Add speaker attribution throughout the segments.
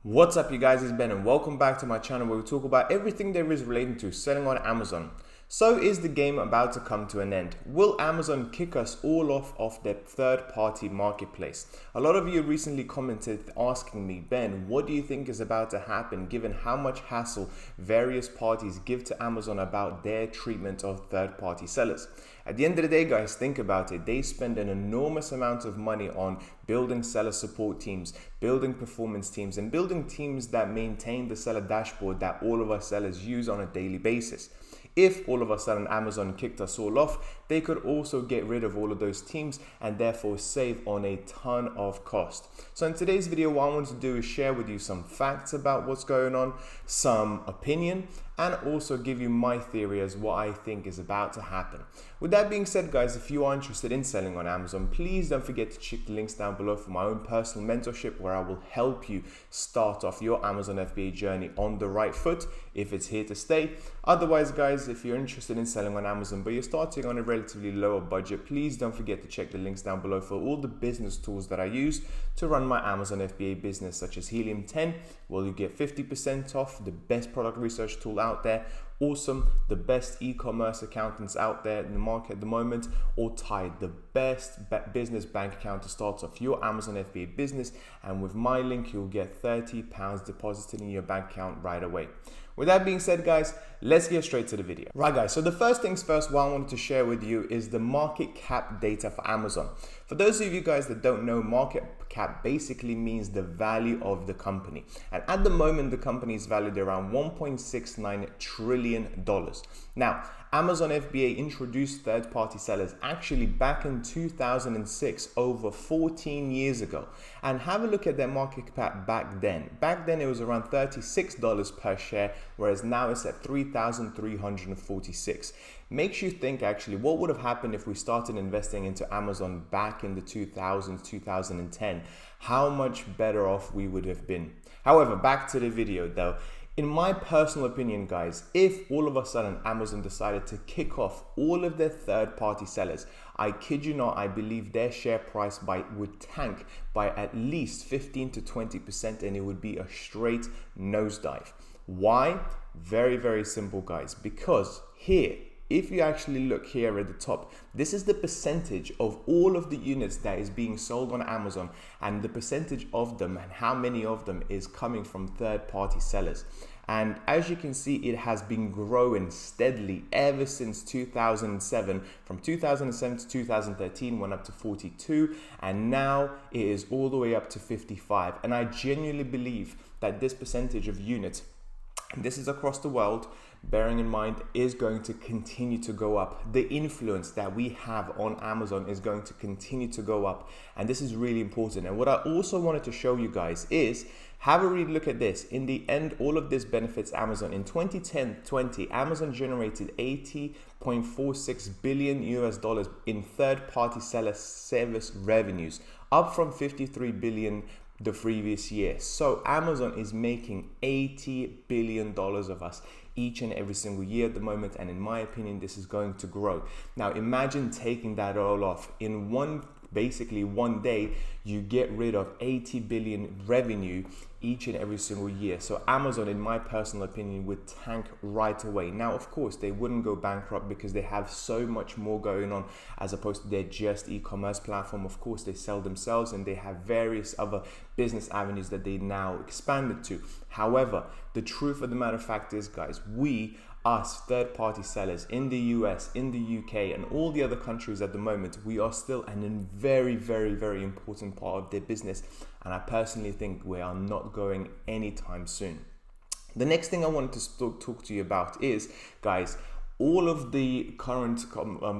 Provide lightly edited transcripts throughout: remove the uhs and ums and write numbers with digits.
Speaker 1: What's up you guys, it's Ben and welcome back to my channel where we talk about everything there is relating to selling on Amazon. So is the game about to come to an end? Will Amazon kick us all off their third-party marketplace? A lot of you recently commented asking me, Ben, what do you think is about to happen given how much hassle various parties give to Amazon about their treatment of third-party sellers? At the end of the day, guys, think about it. They spend an enormous amount of money on building seller support teams, building performance teams, and building teams that maintain the seller dashboard that all of our sellers use on a daily basis. If all of a sudden Amazon kicked us all off, they could also get rid of all of those teams and therefore save on a ton of cost. So in today's video, what I want to do is share with you some facts about what's going on, some opinion, and also give you my theory as what I think is about to happen. With that being said, guys, if you are interested in selling on Amazon, please don't forget to check the links down below for my own personal mentorship where I will help you start off your Amazon FBA journey on the right foot if it's here to stay. Otherwise, guys, if you're interested in selling on Amazon but you're starting on a relatively lower budget, please don't forget to check the links down below for all the business tools that I use to run my Amazon FBA business, such as Helium 10, where you get 50% off, the best product research tool out there, Awesome, the best e-commerce accountants out there in the market at the moment, or Tide, the best business bank account to start off your Amazon FBA business. And with my link, you'll get £30 deposited in your bank account right away. With that being said, guys, let's get straight to the video. Right, guys, so the first things first, what I wanted to share with you is the market cap data for Amazon. For those of you guys that don't know, market cap basically means the value of the company. And at the moment, the company is valued around $1.69 trillion. Now, Amazon FBA introduced third-party sellers actually back in 2006, over 14 years ago. And have a look at their market cap back then. Back then, it was around $36 per share, whereas now it's at $3,346. Makes you think actually what would have happened if we started investing into Amazon back in the 2000s, 2010, how much better off we would have been. However, back to the video though. In my personal opinion, guys, if all of a sudden Amazon decided to kick off all of their third-party sellers, I kid you not, I believe their share price would tank by at least 15 to 20%, and it would be a straight nosedive. Why? Very, very simple, guys, because here, if you actually look here at the top, this is the percentage of all of the units that is being sold on Amazon, and the percentage of them and how many of them is coming from third-party sellers. And as you can see, it has been growing steadily ever since 2007. From 2007 to 2013 went up to 42, and now it is all the way up to 55. And I genuinely believe that this percentage of units, and this is across the world, bearing in mind, is going to continue to go up. The influence that we have on Amazon is going to continue to go up, and this is really important. And what I also wanted to show you guys is, have a read look at this. In the end, all of this benefits Amazon. In 2010-20, Amazon generated $80.46 billion in third-party seller service revenues, up from $53 billion the previous year. So Amazon is making $80 billion of us each and every single year at the moment, and in my opinion, this is going to grow. Now imagine taking that all off in basically one day. You get rid of 80 billion revenue each and every single year. So Amazon, in my personal opinion, would tank right away. Now, of course, they wouldn't go bankrupt because they have so much more going on as opposed to their just e-commerce platform. Of course, they sell themselves and they have various other business avenues that they now expanded to. However, the truth of the matter of fact is, guys, us third-party sellers in the US, in the UK, and all the other countries at the moment, we are still a very, very, very important part of their business. And I personally think we are not going anytime soon. The next thing I wanted to talk to you about is, guys, all of the current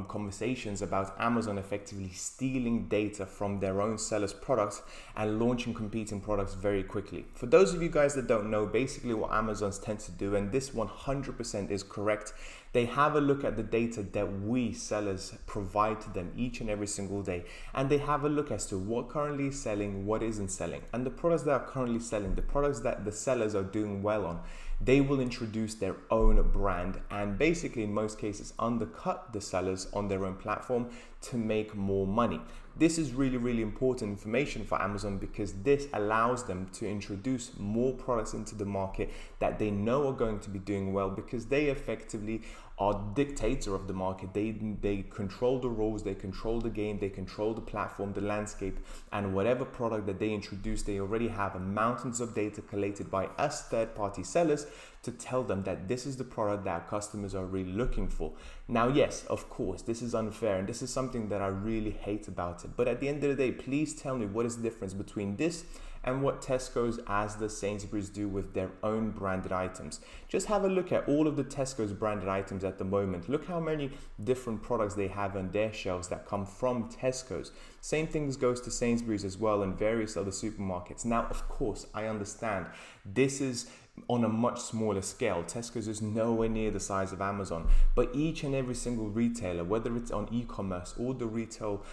Speaker 1: conversations about Amazon effectively stealing data from their own sellers' products and launching competing products very quickly. For those of you guys that don't know, basically what Amazon tends to do, and this 100% is correct, they have a look at the data that we sellers provide to them each and every single day, and they have a look as to what currently is selling, what isn't selling, and the products that are currently selling, the products that the sellers are doing well on, they will introduce their own brand and basically in most cases undercut the sellers on their own platform to make more money. This is really, really important information for Amazon because this allows them to introduce more products into the market that they know are going to be doing well, because they effectively are dictator of the market. They control the rules, they control the game, they control the platform, the landscape, and whatever product that they introduce, they already have mountains of data collated by us third-party sellers to tell them that this is the product that customers are really looking for. Now, yes, of course, this is unfair, and this is something that I really hate about it. But at the end of the day, please tell me what is the difference between this and what Tesco's as the Sainsbury's do with their own branded items. Just have a look at all of the Tesco's branded items at the moment. Look how many different products they have on their shelves that come from Tesco's. Same things goes to Sainsbury's as well and various other supermarkets. Now, of course, I understand this is on a much smaller scale. Tesco's is nowhere near the size of Amazon, but each and every single retailer, whether it's on e-commerce or the retail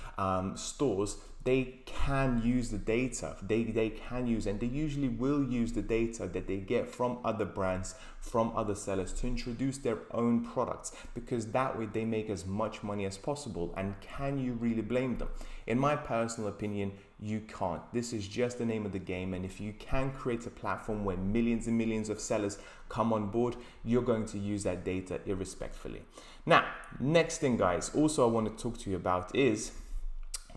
Speaker 1: stores, they can use the data. They can use, and they usually will use the data that they get from other brands, from other sellers, to introduce their own products, because that way they make as much money as possible. And can you really blame them? In my personal opinion, you can't. This is just the name of the game, and if you can create a platform where millions and millions of sellers come on board, you're going to use that data irrespectfully. Now, next thing, guys, also I want to talk to you about is,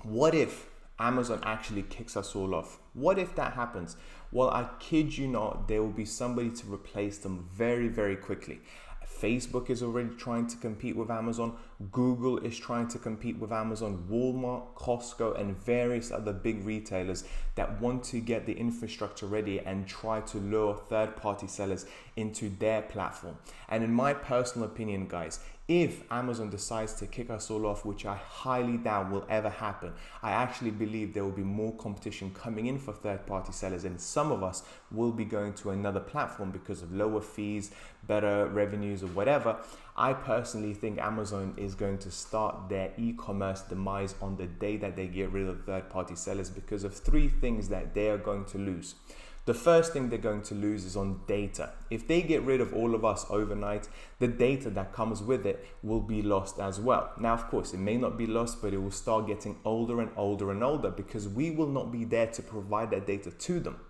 Speaker 1: what if Amazon actually kicks us all off? What if that happens? Well, I kid you not, there will be somebody to replace them very, very quickly. Facebook is already trying to compete with Amazon. Google is trying to compete with Amazon. Walmart, Costco, and various other big retailers that want to get the infrastructure ready and try to lure third-party sellers into their platform. And in my personal opinion, guys, if Amazon decides to kick us all off, which I highly doubt will ever happen, I actually believe there will be more competition coming in for third-party sellers, and some of us will be going to another platform because of lower fees, better revenues, or whatever. I personally think Amazon is going to start their e-commerce demise on the day that they get rid of third-party sellers because of three things that they are going to lose. The first thing they're going to lose is on data. If they get rid of all of us overnight, the data that comes with it will be lost as well. Now, of course, it may not be lost, but it will start getting older and older and older because we will not be there to provide that data to them.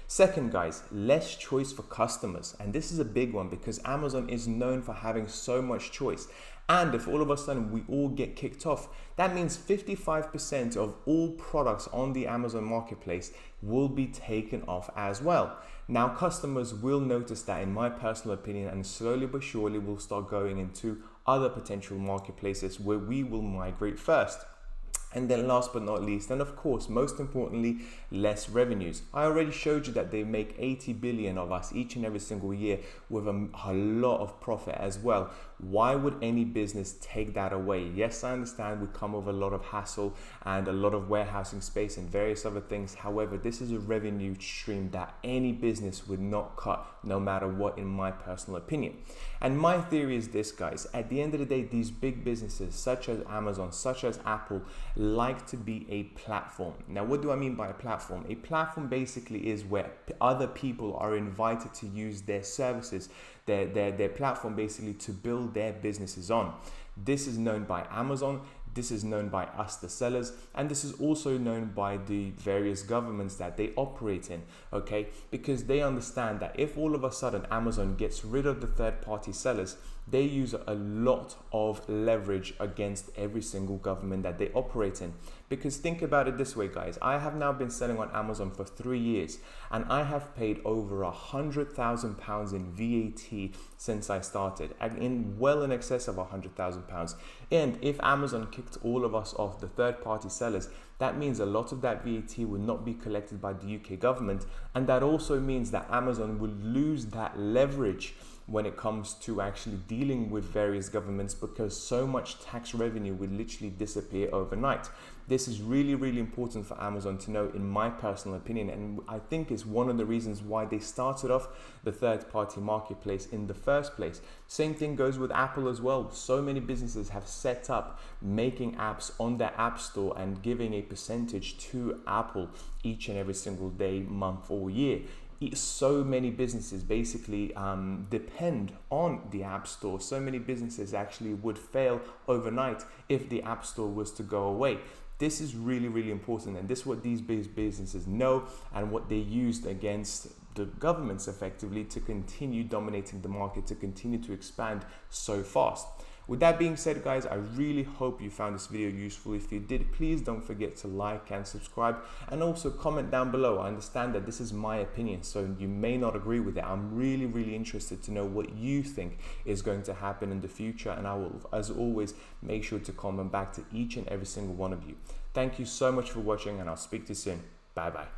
Speaker 1: Second, guys, less choice for customers. And this is a big one because Amazon is known for having so much choice. And if all of a sudden we all get kicked off, that means 55% of all products on the Amazon marketplace will be taken off as well. Now, customers will notice that, in my personal opinion, and slowly but surely will start going into other potential marketplaces where we will migrate first. And then last but not least, and of course, most importantly, less revenues. I already showed you that they make 80 billion of us each and every single year with a lot of profit as well. Why would any business take that away? Yes, I understand we come with a lot of hassle and a lot of warehousing space and various other things. However, this is a revenue stream that any business would not cut, no matter what, in my personal opinion. And my theory is this, guys. At the end of the day, these big businesses such as Amazon, such as Apple, like to be a platform. Now, what do I mean by a platform? A platform basically is where other people are invited to use their services, their platform basically to build their businesses on. This is known by Amazon. This is known by us, the sellers, and this is also known by the various governments that they operate in, okay? Because they understand that if all of a sudden Amazon gets rid of the third-party sellers, they use a lot of leverage against every single government that they operate in. Because think about it this way, guys. I have now been selling on Amazon for 3 years, and I have paid over £100,000 in VAT since I started, and in excess of £100,000. And if Amazon kicked all of us off, the third-party sellers, that means a lot of that VAT would not be collected by the UK government, and that also means that Amazon would lose that leverage when it comes to actually dealing with various governments, because so much tax revenue would literally disappear overnight. This is really, really important for Amazon to know, in my personal opinion, and I think it's one of the reasons why they started off the third-party marketplace in the first place. Same thing goes with Apple as well. So many businesses have set up making apps on their app store and giving a percentage to Apple each and every single day, month, or year. So many businesses basically depend on the App Store. So many businesses actually would fail overnight if the App Store was to go away. This is really, really important, and this is what these businesses know and what they used against the governments effectively to continue dominating the market, to continue to expand so fast. With that being said, guys, I really hope you found this video useful. If you did, please don't forget to like and subscribe, and also comment down below. I understand that this is my opinion, so you may not agree with it. I'm really, really interested to know what you think is going to happen in the future, and I will, as always, make sure to comment back to each and every single one of you. Thank you so much for watching, and I'll speak to you soon. Bye bye.